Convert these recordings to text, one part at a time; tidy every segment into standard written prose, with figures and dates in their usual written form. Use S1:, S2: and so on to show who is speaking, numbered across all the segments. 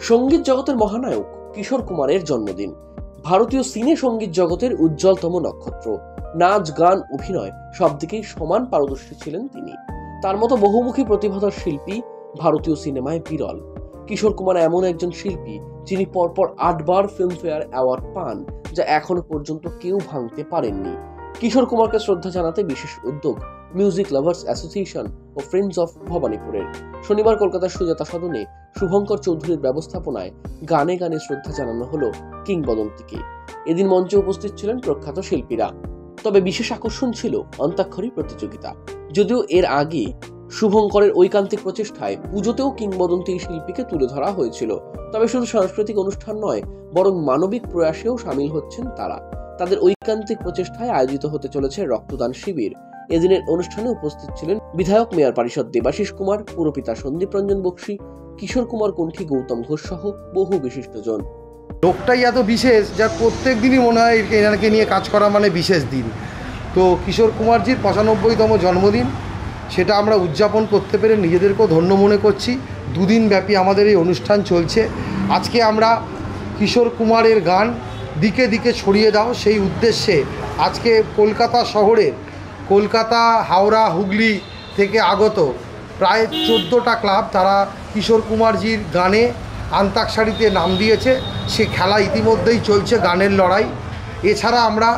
S1: সঙ্গীত জগতের মহানায়ক কিশোর কুমারের জন্মদিন। ভারতীয় সিনে সঙ্গীত জগতের উজ্জ্বলতম নক্ষত্র। নাচ, গান, অভিনয় সব দিকেই সমান পারদর্শী ছিলেন তিনি। তার মতো বহুমুখী প্রতিভাধর শিল্পী ভারতীয় সিনেমায় বিরল। কিশোর কুমার এমন একজন শিল্পী যিনি পরপর 8 বার ফিল্মফেয়ার অ্যাওয়ার্ড পান, যা এখনো পর্যন্ত কেউ ভাঙতে পারেননি। কিশোর কুমারকে শ্রদ্ধা জানাতে বিশেষ উদ্যোগ মিউজিক লাভার্স অ্যাসোসিয়েশন ও ফ্রেন্ডস অফ ভবানীপুরের। শনিবার কলকাতার সুজাতা সদনে শুভঙ্কর চৌধুরীর ব্যবস্থাপনায় গানে গানে শ্রদ্ধা জানানো হলো কিংবদন্তিকে। এদিন মঞ্চে উপস্থিত ছিলেন প্রখ্যাত শিল্পীরা। তবে বিশেষ আকর্ষণ ছিল অন্তাক্ষরী প্রতিযোগিতা। যদিও এর আগে শুভঙ্করের ঐকান্তিক প্রচেষ্টায় পুজোতেও কিংবদন্তি এই শিল্পীকে তুলে ধরা হয়েছিল। তবে শুধু সাংস্কৃতিক অনুষ্ঠান নয়, বরং মানবিক প্রয়াসেও সামিল হচ্ছেন তারা। তাদের ঐকান্তিক প্রচেষ্টায় আয়োজিত হতে চলেছে রক্তদান শিবির। এদিনের অনুষ্ঠানে উপস্থিত ছিলেন বিধায়ক মেয়র পরিষদ দেবাশিস কুমার, পুরপিতা সন্দীপ রঞ্জন বক্সী, কিশোর কুমার কণ্ঠী, গৌতম ঘোষ সহ বহু বিশিষ্টজন।
S2: লোকটাই এত বিশেষ, যার প্রত্যেক দিনই মনে হয় এনাকে নিয়ে কাজ করা মানে বিশেষ দিন। তো কিশোর কুমারজির 95তম জন্মদিন, সেটা আমরা উদযাপন করতে পেরে নিজেদেরকেও ধন্য মনে করছি। দুদিন ব্যাপী আমাদের এই অনুষ্ঠান চলছে। আজকে আমরা কিশোর কুমারের গান দিকে দিকে ছড়িয়ে দাও সেই উদ্দেশ্যে আজকে কলকাতা শহরের, কলকাতা, হাওড়া, হুগলি থেকে আগত প্রায় 14টা ক্লাব তারা কিশোর কুমারজির গানে আন্তাক্ষরীতে নাম দিয়েছে। সে খেলা ইতিমধ্যেই চলছে, গানের লড়াই। এছাড়া আমরা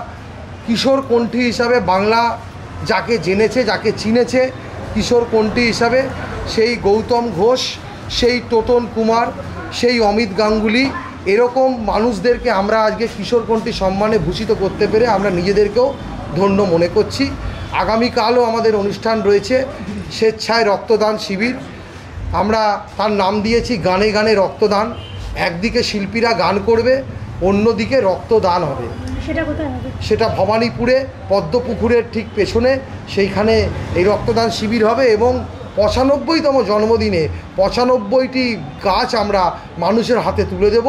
S2: কিশোর কণ্ঠী হিসাবে বাংলা যাকে জেনেছে, যাকে চিনেছে কিশোর কণ্ঠী হিসাবে, সেই গৌতম ঘোষ, সেই টোটন কুমার, সেই অমিত গাঙ্গুলি, এরকম মানুষদেরকে আমরা আজকে কিশোর কণ্ঠী সম্মানে ভূষিত করতে পেরে আমরা নিজেদেরকেও ধন্য মনে করছি। আগামীকালও আমাদের অনুষ্ঠান রয়েছে স্বেচ্ছায় রক্তদান শিবির। আমরা তার নাম দিয়েছি গানে গানে রক্তদান। একদিকে শিল্পীরা গান করবে, অন্যদিকে রক্তদান হবে।
S3: সেটা কোথায় হবে?
S2: সেটা ভবানীপুরে পদ্মপুকুরের ঠিক পেছনে, সেইখানে এই রক্তদান শিবির হবে। এবং 95তম জন্মদিনে 95টি গাছ আমরা মানুষের হাতে তুলে দেব।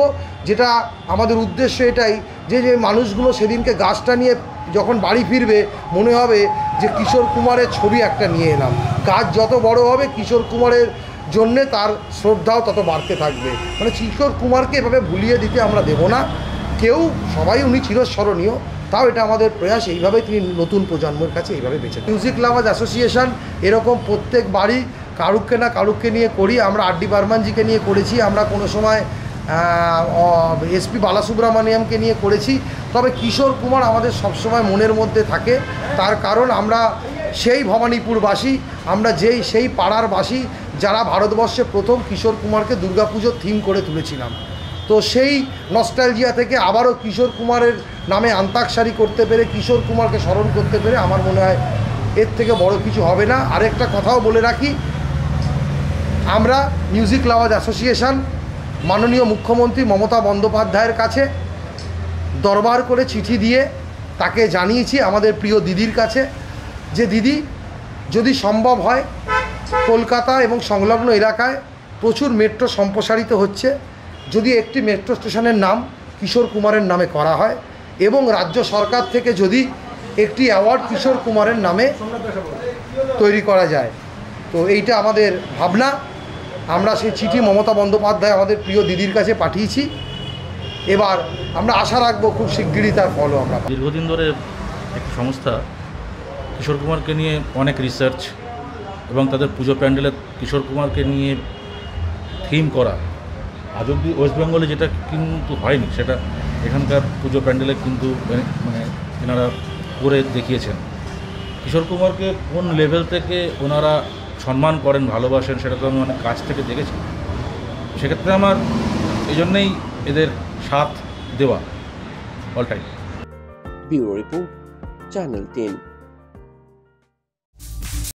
S2: যেটা আমাদের উদ্দেশ্য এটাই যে মানুষগুলো সেদিনকে গাছটা নিয়ে যখন বাড়ি ফিরবে মনে হবে যে কিশোর কুমারের ছবি একটা নিয়ে এলাম। গাছ যত বড় হবে কিশোর কুমারের জন্যে তার শ্রদ্ধাও তত বাড়তে থাকবে। মানে কিশোর কুমারকে এভাবে ভুলিয়ে দিতে আমরা দেব না কেউ, সবাই উনি চিরস্মরণীয়। তাও এটা আমাদের প্রয়াস, এইভাবে তিনি নতুন প্রজন্মের কাছে এইভাবে বেঁচে। মিউজিক লাভার্স অ্যাসোসিয়েশন এরকম প্রত্যেক বাড়ি কারুককে না কারুককে নিয়ে করি। আমরা আর.ডি. বর্মনজিকে নিয়ে করেছি, আমরা কোনো সময় এসপি বালাসুব্রমণিয়ামকে নিয়ে করেছি। তবে কিশোর কুমার আমাদের সবসময় মনের মধ্যে থাকে। তার কারণ আমরা সেই ভবানীপুরবাসী, আমরা সেই পাড়ার বাসী যারা ভারতবর্ষে প্রথম কিশোর কুমারকে দুর্গাপুজোর থিম করে তুলেছিলাম। তো সেই নস্টালজিয়া থেকে আবারও কিশোর কুমারের নামে আন্তাক্ষরী করতে পেরে, কিশোর কুমারকে স্মরণ করতে পেরে আমার মনে হয় এর থেকে বড় কিছু হবে না। আরেকটা কথাও বলে রাখি, আমরা মিউজিক লাভার্স অ্যাসোসিয়েশন মাননীয় মুখ্যমন্ত্রী মমতা বন্দ্যোপাধ্যায়ের কাছে দরবার করে চিঠি দিয়ে তাকে জানিয়েছি, আমাদের প্রিয় দিদির কাছে, যে দিদি যদি সম্ভব হয় কলকাতা এবং সংলগ্ন এলাকায় প্রচুর মেট্রো সম্প্রসারিত হচ্ছে, যদি একটি মেট্রো স্টেশনের নাম কিশোর কুমারের নামে করা হয় এবং রাজ্য সরকার থেকে যদি একটি অ্যাওয়ার্ড কিশোর কুমারের নামে তৈরি করা যায়, তো এইটা আমাদের ভাবনা। আমরা সেই চিঠি মমতা বন্দ্যোপাধ্যায় আমাদের প্রিয় দিদির কাছে পাঠিয়েছি। এবার আমরা আশা রাখবো খুব শিগগিরই তার ফলও আমরা।
S4: দীর্ঘদিন ধরে একটি সংস্থা কিশোর কুমারকে নিয়ে অনেক রিসার্চ এবং তাদের পুজো প্যান্ডেলে কিশোর কুমারকে নিয়ে থিম করা, আজ অব্দি ওয়েস্ট বেঙ্গলে যেটা কিন্তু হয়নি, সেটা এখানকার পুজো প্যান্ডেলে কিন্তু মানে এনারা করে দেখিয়েছেন। কিশোর কুমারকে কোন লেভেল থেকে ওনারা সম্মান করেন, ভালোবাসেন, সেটা তো আমি অনেক কাছ থেকে দেখেছি। সেক্ষেত্রে আমার এই জন্যেই এদের সাথ দেওয়া all time.
S1: Bureau report, channel 10।